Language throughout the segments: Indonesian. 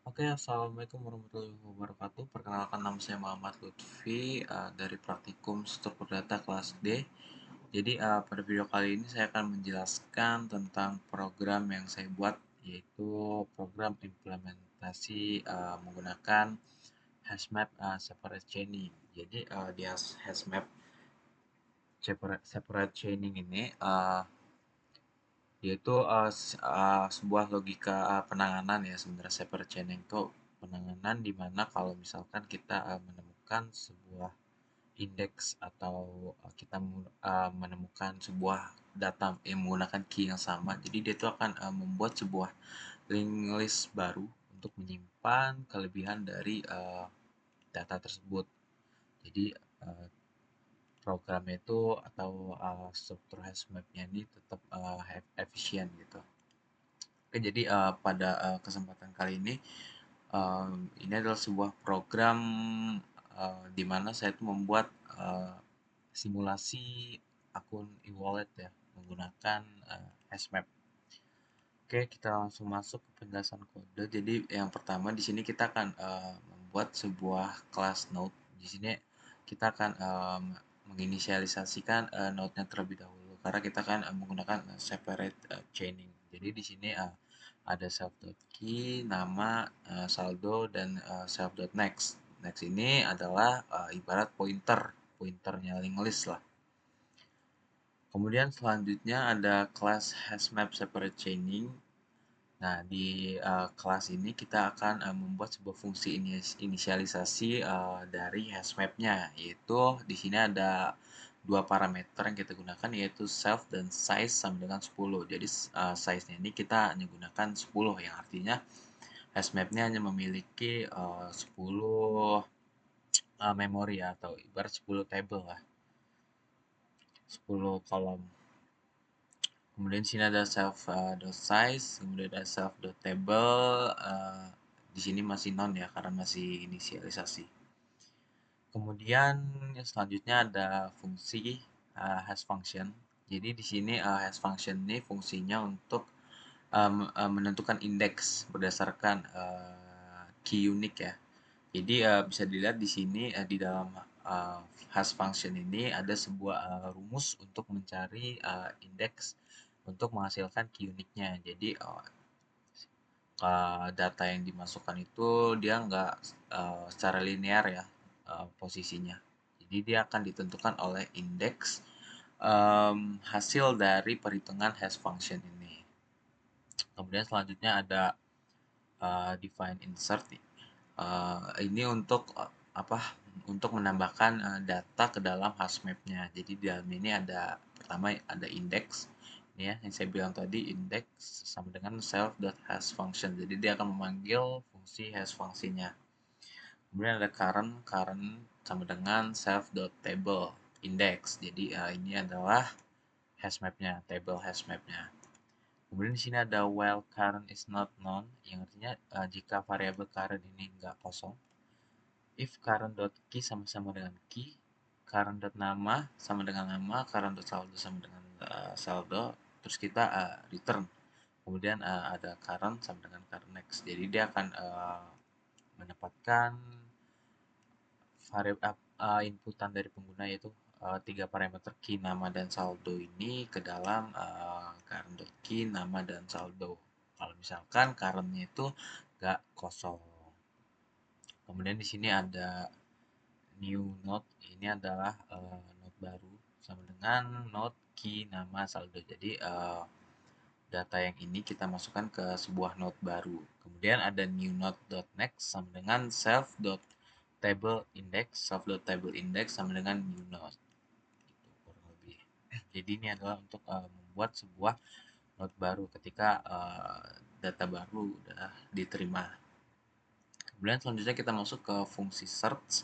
Oke, assalamualaikum warahmatullahi wabarakatuh. Perkenalkan, nama saya Muhammad Lutfi dari Praktikum Struktur Data kelas D. Jadi pada video kali ini saya akan menjelaskan tentang program yang saya buat, yaitu program implementasi menggunakan HashMap separate chaining. Jadi di HashMap separate chaining ini yaitu sebuah logika penanganan ya. Sebenarnya separate chaining itu penanganan di mana kalau misalkan kita menemukan sebuah indeks atau kita menemukan sebuah data yang menggunakan key yang sama, jadi dia itu akan membuat sebuah linked list baru untuk menyimpan kelebihan dari data tersebut. Jadi uh, programnya itu atau struktur hashmapnya ini tetap efisien gitu. Oke, jadi pada kesempatan kali ini adalah sebuah program di mana saya tuh membuat simulasi akun e-wallet ya menggunakan Hashmap. Oke, kita langsung masuk ke penjelasan kode. Jadi yang pertama di sini kita akan membuat sebuah kelas node. Di sini kita akan menginisialisasikan node-nya terlebih dahulu karena kita akan menggunakan separate chaining. Jadi di sini ada self.key, nama, saldo, dan self.next. Next ini adalah ibarat pointernya link list lah. Kemudian selanjutnya ada kelas hashmap separate chaining. Nah, di kelas ini kita akan membuat sebuah fungsi inisialisasi dari hashmap-nya, yaitu di sini ada dua parameter yang kita gunakan, yaitu self dan size sama dengan 10. Jadi size-nya ini kita hanya gunakan 10, yang artinya hashmap-nya hanya memiliki 10 memori ya, atau ibarat 10 table lah, 10 kolom. Kemudian sini ada self dot size, kemudian ada self dot table. Di sini masih non ya karena masih inisialisasi. Kemudian yang selanjutnya ada fungsi hash function. Jadi di sini hash function ini fungsinya untuk menentukan indeks berdasarkan key unik ya. Jadi bisa dilihat di sini di dalam hash function ini ada sebuah rumus untuk mencari indeks untuk menghasilkan key uniknya. Jadi data yang dimasukkan itu dia nggak secara linear ya posisinya. Jadi dia akan ditentukan oleh indeks hasil dari perhitungan hash function ini. Kemudian selanjutnya ada define insert. Ini untuk apa? Untuk menambahkan data ke dalam hashmap-nya. Jadi di dalam ini ada pertama ada indeks. Ini ya yang saya bilang tadi, indeks sama dengan self.hashFunction. Jadi dia akan memanggil fungsi hash fungsinya. Kemudian ada current sama dengan self.table index. Jadi ini adalah hashmap-nya, table hashmap-nya. Kemudian di sini ada while current is not known, yang artinya jika variabel current ini enggak kosong. If current.key sama-sama dengan key, current.nama sama dengan nama, current.saldo sama dengan saldo, terus kita return. Kemudian ada current sama dengan current next. Jadi dia akan menempatkan variabel inputan dari pengguna, yaitu tiga parameter key, nama, dan saldo ini ke dalam current.key, nama, dan saldo. Kalau misalkan currentnya itu nggak kosong. Kemudian di sini ada new node, ini adalah node baru sama dengan node key, nama, saldo. Jadi data yang ini kita masukkan ke sebuah node baru. Kemudian ada new node.next sama dengan self.table index sama dengan new node. Itu kurang lebih. Jadi ini adalah untuk membuat sebuah node baru ketika data baru udah diterima. Kemudian selanjutnya kita masuk ke fungsi search.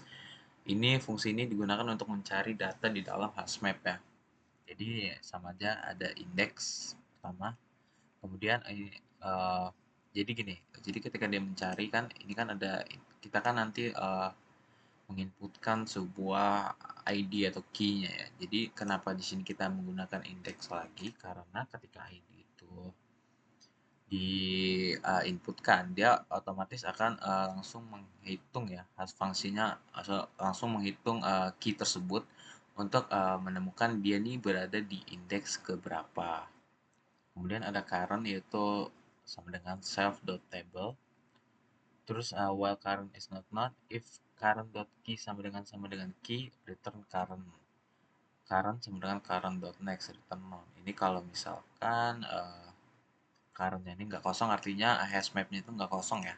Fungsi ini digunakan untuk mencari data di dalam hashmap ya. Jadi sama aja, ada indeks pertama. Kemudian jadi gini, jadi ketika dia mencari kan, ini kan ada, kita kan nanti menginputkan sebuah ID atau key-nya ya. Jadi kenapa di sini kita menggunakan indeks lagi? Karena ketika ID itu di inputkan, dia otomatis akan langsung menghitung ya, fungsinya langsung menghitung key tersebut untuk menemukan dia nih berada di indeks keberapa. Kemudian ada current yaitu sama dengan self.table. Terus while current is not known, if current.key sama dengan key, return current. Current sama dengan current.next, return none. Ini kalau misalkan currentnya ini nggak kosong, artinya hash mapnya itu nggak kosong ya.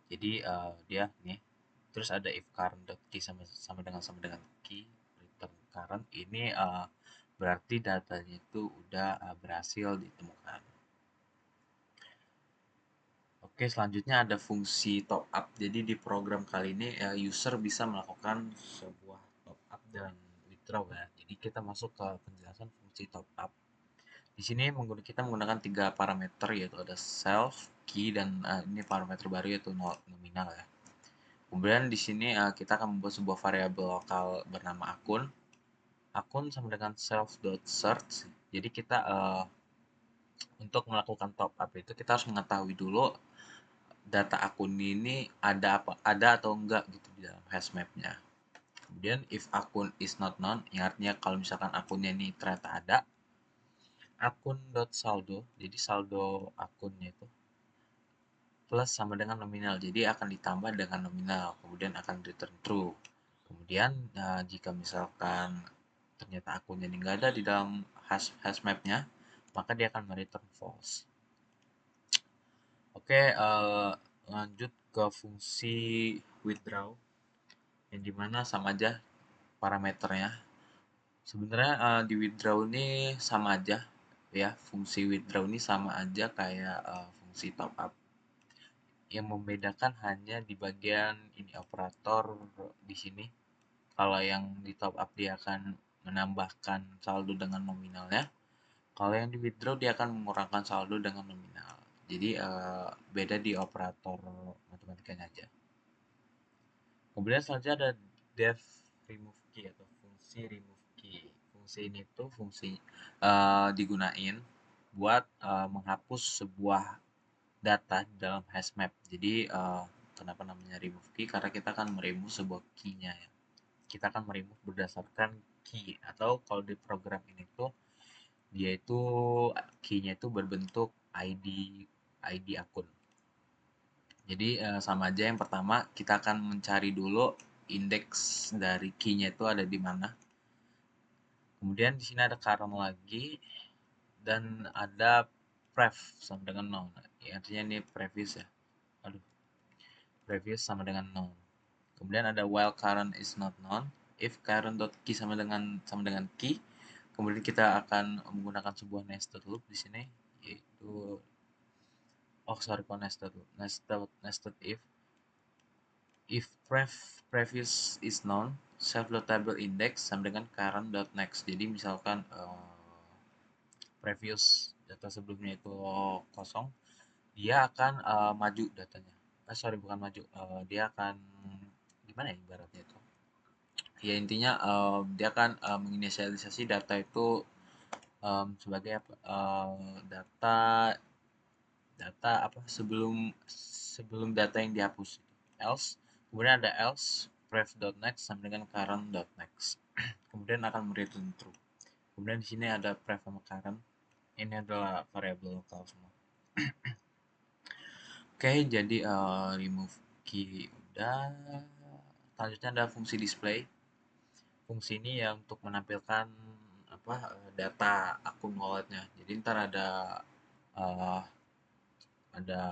Jadi dia nih. Terus ada if current.key sama dengan key, return current. Ini berarti datanya itu udah berhasil ditemukan. Oke, selanjutnya ada fungsi top up. Jadi di program kali ini user bisa melakukan sebuah top up dan withdraw ya. Jadi kita masuk ke penjelasan fungsi top up. Di sini kita menggunakan 3 parameter, yaitu ada self, key, dan ini parameter baru yaitu nominal ya. Kemudian di sini kita akan membuat sebuah variabel lokal bernama akun. Akun sama dengan self.search. Jadi kita untuk melakukan top up itu kita harus mengetahui dulu data akun ini ada atau enggak gitu di dalam hash mapnya. Kemudian if akun is not known, yang artinya kalau misalkan akunnya ini ternyata ada, akun.saldo, jadi saldo akunnya itu plus sama dengan nominal, jadi akan ditambah dengan nominal, kemudian akan return true. Kemudian jika misalkan ternyata akunnya ini nggak ada di dalam hash mapnya, maka dia akan return false. Oke, lanjut ke fungsi withdraw, yang dimana sama aja parameternya. Sebenarnya di withdraw ini sama aja ya, fungsi withdraw ini sama aja kayak fungsi top up. Yang membedakan hanya di bagian ini operator di sini. Kalau yang di top up dia akan menambahkan saldo dengan nominalnya. Kalau yang di withdraw dia akan mengurangkan saldo dengan nominal. Jadi beda di operator matematikanya aja. Kemudian selanjutnya ada def remove key atau fungsi remove key. Fungsi ini tuh fungsi digunain buat menghapus sebuah data dalam hash map. Jadi kenapa namanya remove key? Karena kita akan meremove sebuah key-nya ya. Kita akan meremove berdasarkan key, atau kalau di program ini tuh dia itu key-nya itu berbentuk ID akun. Jadi sama aja, yang pertama kita akan mencari dulu indeks dari key-nya itu ada di mana. Kemudian di sini ada current lagi dan ada pref sama dengan none. Artinya ini previous ya. Aduh, previous sama dengan none. Kemudian ada while current is not known, if current.key sama dengan key. Kemudian kita akan menggunakan sebuah nested loop di sini, yaitu nested if previous is known, self.table index sama dengan current.next. Jadi misalkan previous data sebelumnya itu kosong, dia akan maju datanya. Bukan maju, dia akan gimana ya ibaratnya itu. Ya intinya dia akan menginisialisasi data itu sebagai apa? Data sebelum data yang dihapus. Else, kemudian ada else pref.next sama dengan current.next. Kemudian akan return true. Kemudian di sini ada pref sama current. Ini adalah variabel lokal semua. Oke, jadi remove key udah. Selanjutnya ada fungsi display. Fungsi ini ya untuk menampilkan data akun walletnya. Jadi ntar uh, ada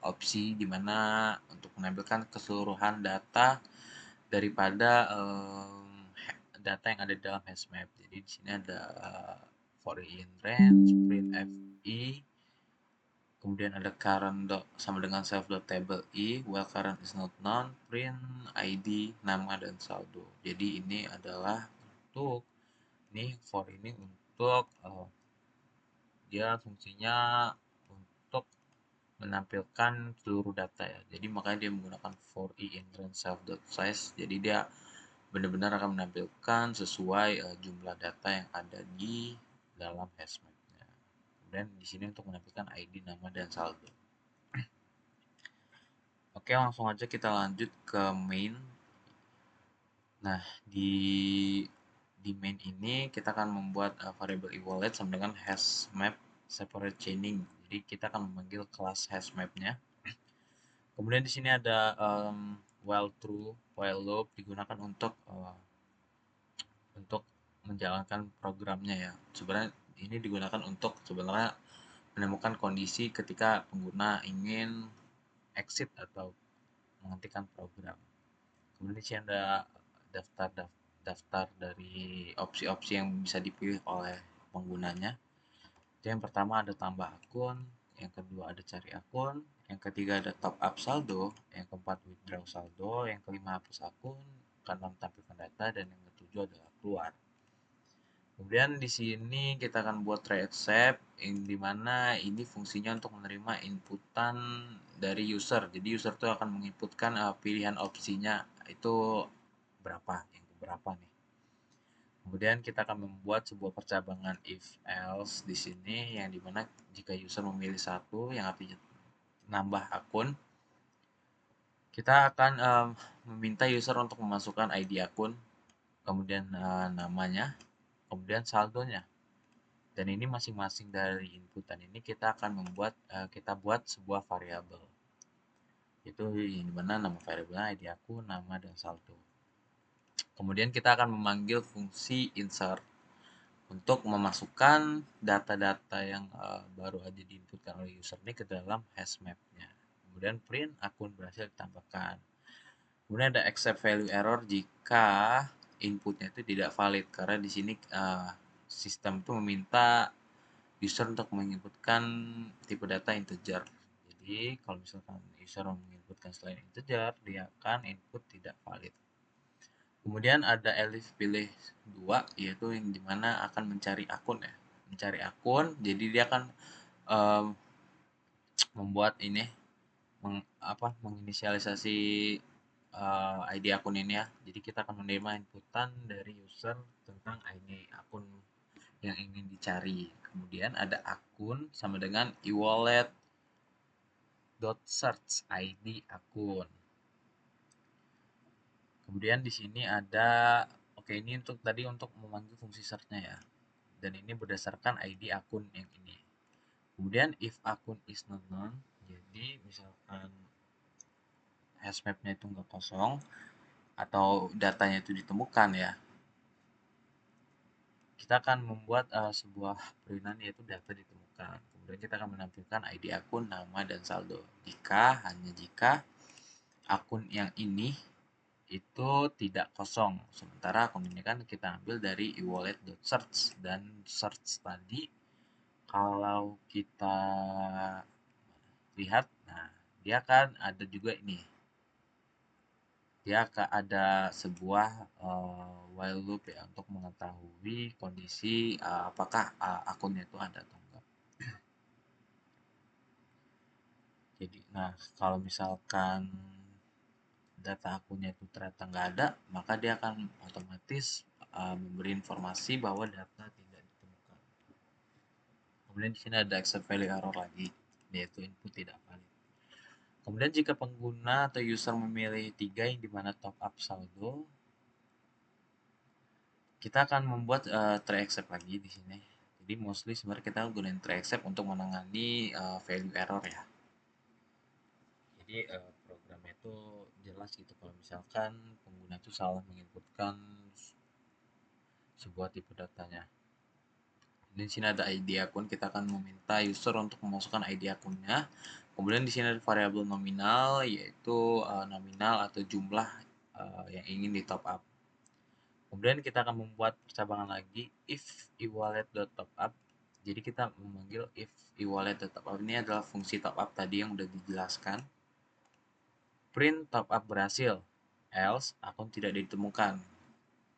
opsi di mana untuk menampilkan keseluruhan data daripada data yang ada di dalam hashmap. Jadi di sini ada for in range, print fi, kemudian ada current sama dengan self.table i, while current is not known, print id, nama, dan saldo. Jadi ini adalah untuk for ini untuk dia fungsinya untuk menampilkan seluruh data ya. Jadi makanya dia menggunakan for i in range self.size. Jadi dia benar-benar akan menampilkan sesuai jumlah data yang ada di dalam hashmapnya. Kemudian di sini untuk menampilkan ID, nama, dan saldo. Oke, langsung aja kita lanjut ke main. Nah, di main ini kita akan membuat variable e-wallet sama dengan hashmap separate chaining. Jadi kita akan memanggil kelas hashmap-nya. Kemudian di sini ada while true, while loop digunakan untuk menjalankan programnya ya. Sebenarnya ini digunakan untuk sebenarnya menemukan kondisi ketika pengguna ingin exit atau menghentikan program. Kemudian di sini ada daftar daftar dari opsi-opsi yang bisa dipilih oleh penggunanya. Jadi yang pertama ada tambah akun, yang kedua ada cari akun, yang ketiga ada top up saldo, yang keempat withdraw saldo, yang kelima hapus akun, keenam tampilkan data, dan yang ketujuh adalah keluar. Kemudian di sini kita akan buat try accept, yang dimana ini fungsinya untuk menerima inputan dari user. Jadi user itu akan menginputkan pilihan opsinya itu berapa, yang berapa nih. Kemudian kita akan membuat sebuah percabangan if else di sini, yang dimana jika user memilih satu, yang artinya nambah akun, kita akan meminta user untuk memasukkan ID akun, kemudian namanya, kemudian saldonya. Dan ini masing-masing dari inputan ini kita akan kita buat sebuah variabel. Itu yang dimana nama variabelnya ID akun, nama, dan saldo. Kemudian kita akan memanggil fungsi insert untuk memasukkan data-data yang baru aja diinputkan oleh user ini ke dalam hashmap-nya. Kemudian print akun berhasil ditambahkan. Kemudian ada accept value error jika inputnya itu tidak valid, karena di sini sistem itu meminta user untuk menginputkan tipe data integer. Jadi kalau misalkan user menginputkan selain integer, dia akan input tidak valid. Kemudian ada elif pilih 2, yaitu yang dimana akan mencari akun ya. Mencari akun, jadi dia akan um, membuat ini menginisialisasi ID akun ini ya. Jadi kita akan menerima inputan dari user tentang ID akun yang ingin dicari. Kemudian ada akun sama dengan e-wallet search ID akun. Kemudian di sini ada, oke, ini untuk tadi untuk memanggil fungsi search-nya ya. Dan ini berdasarkan ID akun yang ini. Kemudian if akun is not known, jadi misalkan hashmap-nya itu nggak kosong atau datanya itu ditemukan ya, kita akan membuat sebuah perinan yaitu data ditemukan. Kemudian kita akan menampilkan ID akun, nama, dan saldo. Hanya jika akun yang ini itu tidak kosong. Sementara akun ini kan kita ambil dari e-wallet.search, dan search tadi kalau kita lihat, nah dia kan ada juga ini. Dia akan ada sebuah while loop ya untuk mengetahui kondisi apakah akunnya itu ada atau enggak. Jadi, nah kalau misalkan data akunnya itu ternyata nggak ada, maka dia akan otomatis memberi informasi bahwa data tidak ditemukan. Kemudian di sini ada accept value error lagi, yaitu input tidak valid. Kemudian jika pengguna atau user memilih 3 yang dimana top up saldo, kita akan membuat try except lagi di sini. Jadi mostly sebenarnya kita gunain try except untuk menangani value error ya. Jadi programnya itu jelas gitu kalau misalkan pengguna itu salah menginputkan sebuah tipe datanya. Di sini ada ID akun, kita akan meminta user untuk memasukkan ID akunnya. Kemudian di sini ada variabel nominal, yaitu nominal atau jumlah yang ingin di top up. Kemudian kita akan membuat percabangan lagi if e-wallet.topup. Jadi kita memanggil if e-wallet.topup, ini adalah fungsi top up tadi yang udah dijelaskan. Print top up berhasil, else akun tidak ditemukan.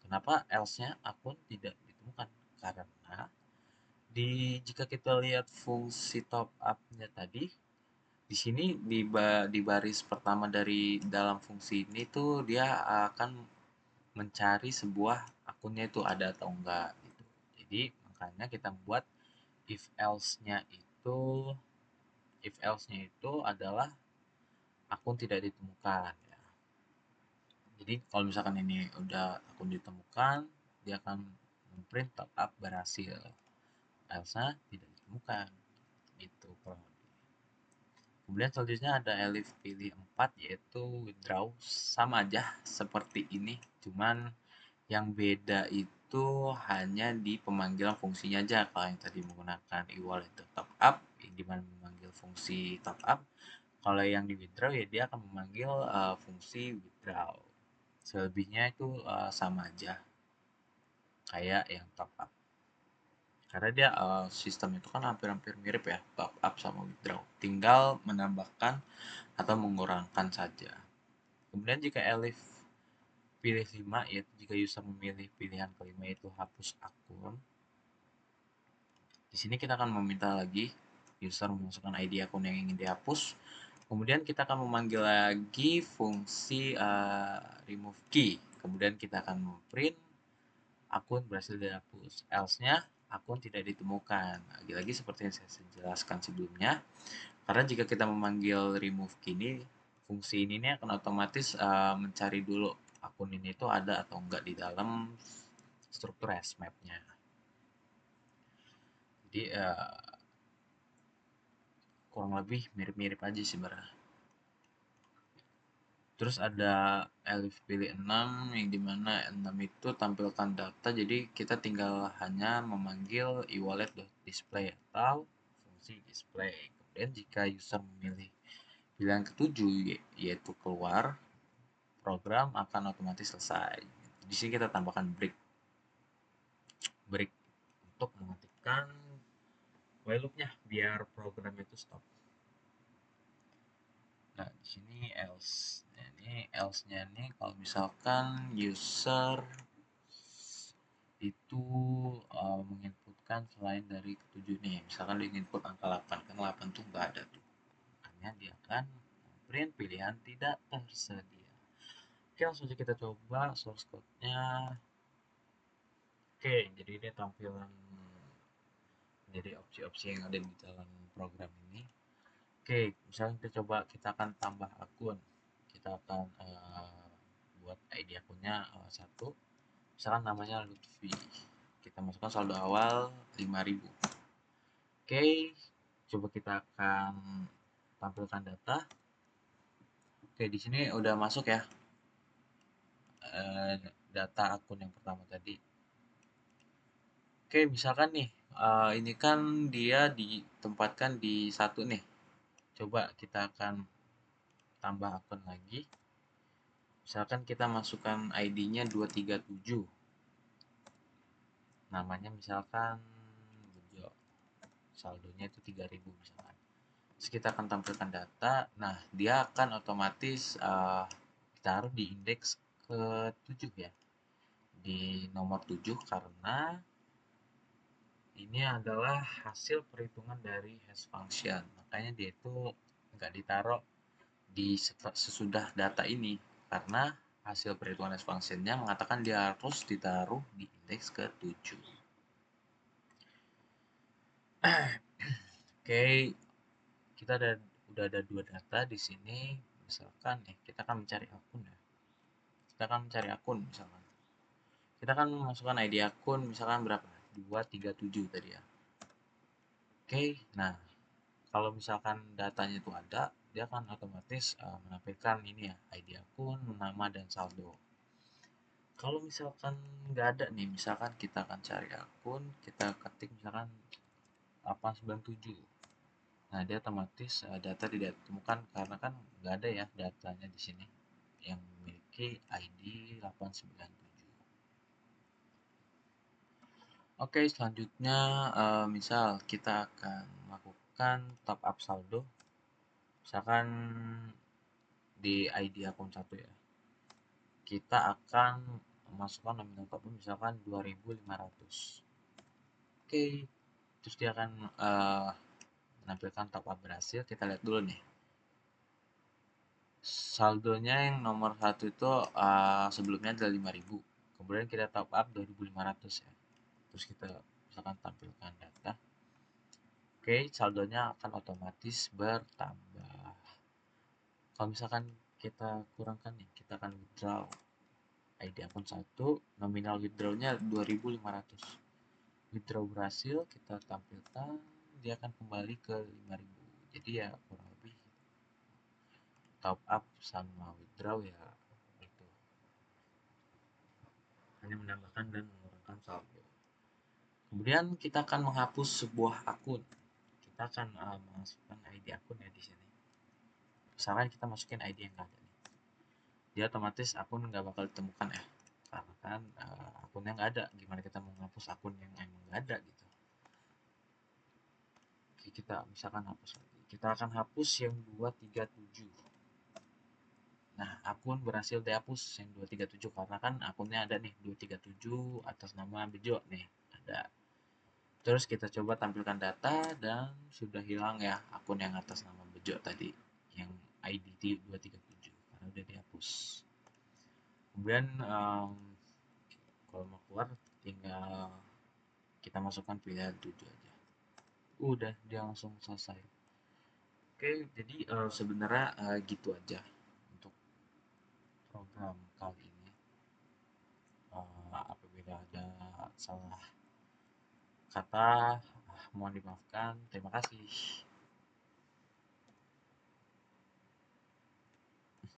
Kenapa else-nya akun tidak ditemukan? Karena jika kita lihat fungsi top up-nya tadi, di sini di baris pertama dari dalam fungsi ini tuh dia akan mencari sebuah akunnya itu ada atau enggak gitu. Jadi makanya kita buat if else-nya itu adalah akun tidak ditemukan ya. Jadi kalau misalkan ini udah akun ditemukan, dia akan memprint top up berhasil. Else-nya tidak ditemukan. Gitu kurang lebih. Kemudian selanjutnya ada elif pilih 4 yaitu withdraw, sama aja seperti ini, cuman yang beda itu hanya di pemanggilan fungsinya aja. Kalau yang tadi menggunakan e-wallet top up, di mana memanggil fungsi top up. Kalau yang di withdraw ya dia akan memanggil fungsi withdraw. Selebihnya itu sama aja kayak yang top up. Karena dia sistem itu kan hampir-hampir mirip ya, top up sama withdraw. Tinggal menambahkan atau mengurangkan saja. Kemudian jika elif pilih 5 yaitu jika user memilih pilihan kelima yaitu hapus akun. Di sini kita akan meminta lagi user memasukkan ID akun yang ingin dihapus. Kemudian kita akan memanggil lagi fungsi remove key. Kemudian kita akan memprint akun berhasil dihapus. Else-nya akun tidak ditemukan. Lagi-lagi seperti yang saya jelaskan sebelumnya. Karena jika kita memanggil remove key ini, fungsi ini akan otomatis mencari dulu akun ini itu ada atau enggak di dalam struktur hash map-nya. Jadi kurang lebih mirip-mirip aja sih sebenarnya. Terus ada elif pilih 6 yang dimana 6 itu tampilkan data, jadi kita tinggal hanya memanggil e-wallet.display atau fungsi display. Kemudian jika user memilih pilihan ketujuh yaitu keluar, program akan otomatis selesai. Di sini kita tambahkan break untuk mengetikkan while loop-nya biar program itu stop. Nah, di sini else. Nah, ini else-nya nih kalau misalkan user itu menginputkan selain dari ketujuh nih, misalkan dia input angka 8, kan 8 tuh nggak ada tuh. Makanya dia akan print pilihan tidak tersedia. Oke, langsung aja kita coba source code-nya. Oke, jadi ini tampilan dari opsi-opsi yang ada di dalam program ini. Oke, misalnya kita akan tambah akun. Kita akan buat ID akunnya satu. Misalkan namanya Lutfi. Kita masukkan saldo awal 5.000. Oke, coba kita akan tampilkan data. Oke, di sini udah masuk ya data akun yang pertama tadi. Oke, misalkan nih, ini kan dia ditempatkan di satu nih. Coba kita akan tambah akun lagi. Misalkan kita masukkan ID-nya 237. Namanya misalkan Bejo. Saldonya itu 3.000 misalkan. Terus kita akan tampilkan data. Nah, dia akan otomatis ditaruh di indeks ke-7 ya. Di nomor 7 karena ini adalah hasil perhitungan dari hash function. Makanya dia itu nggak ditaruh di sesudah data ini karena hasil perhitungan hash functionnya mengatakan dia harus ditaruh di indeks ke-7. Oke, kita udah ada dua data di sini. Misalkan kita akan mencari akun ya. Kita akan mencari akun misalkan. Kita akan masukkan ID akun misalkan berapa? 237 tadi ya. Oke, nah kalau misalkan datanya itu ada, dia akan otomatis menampilkan ini ya, ID akun, nama, dan saldo. Kalau misalkan nggak ada nih, misalkan kita akan cari akun, kita ketik misalkan 897. Nah, dia otomatis data tidak ditemukan karena kan nggak ada ya datanya di sini yang memiliki ID 897. Oke, selanjutnya misal kita akan melakukan top up saldo. Misalkan di ID akun 1 ya. Kita akan memasukkan nominal top up misalkan 2.500. Oke, terus dia akan menampilkan top up berhasil. Kita lihat dulu nih. Saldonya yang nomor 1 itu sebelumnya adalah 5.000. Kemudian kita top up 2.500 ya. Terus kita misalkan tampilkan data. Oke, saldonya akan otomatis bertambah. Kalau misalkan kita kurangkan nih, kita akan withdraw ID akun 1, nominal withdrawnya 2.500. Withdraw berhasil, kita tampilkan, dia akan kembali ke 5.000. Jadi ya kurang lebih top up sama withdraw ya itu hanya menambahkan dan menurunkan saldo. Kemudian kita akan menghapus sebuah akun. Kita akan memasukkan ID akun ya di sini. Misalkan kita masukin ID yang nggak ada nih, dia otomatis akun nggak bakal ditemukan ya, karena kan akunnya nggak ada. Gimana kita mau menghapus akun yang emang nggak ada gitu. Oke, kita misalkan hapus lagi. Kita akan hapus yang 237. Nah, akun berhasil dihapus yang 237 karena kan akunnya ada nih 237 atas nama Bejo nih, ada. Terus kita coba tampilkan data dan sudah hilang ya akun yang atas nama Bejo tadi, yang ID 237 karena udah dihapus. Kemudian kalau mau keluar tinggal kita masukkan pilihan 7 aja. Udah dia langsung selesai. Oke, jadi sebenarnya gitu aja untuk program kali ini. Apabila ada salah kata, mohon dimaafkan. Terima kasih.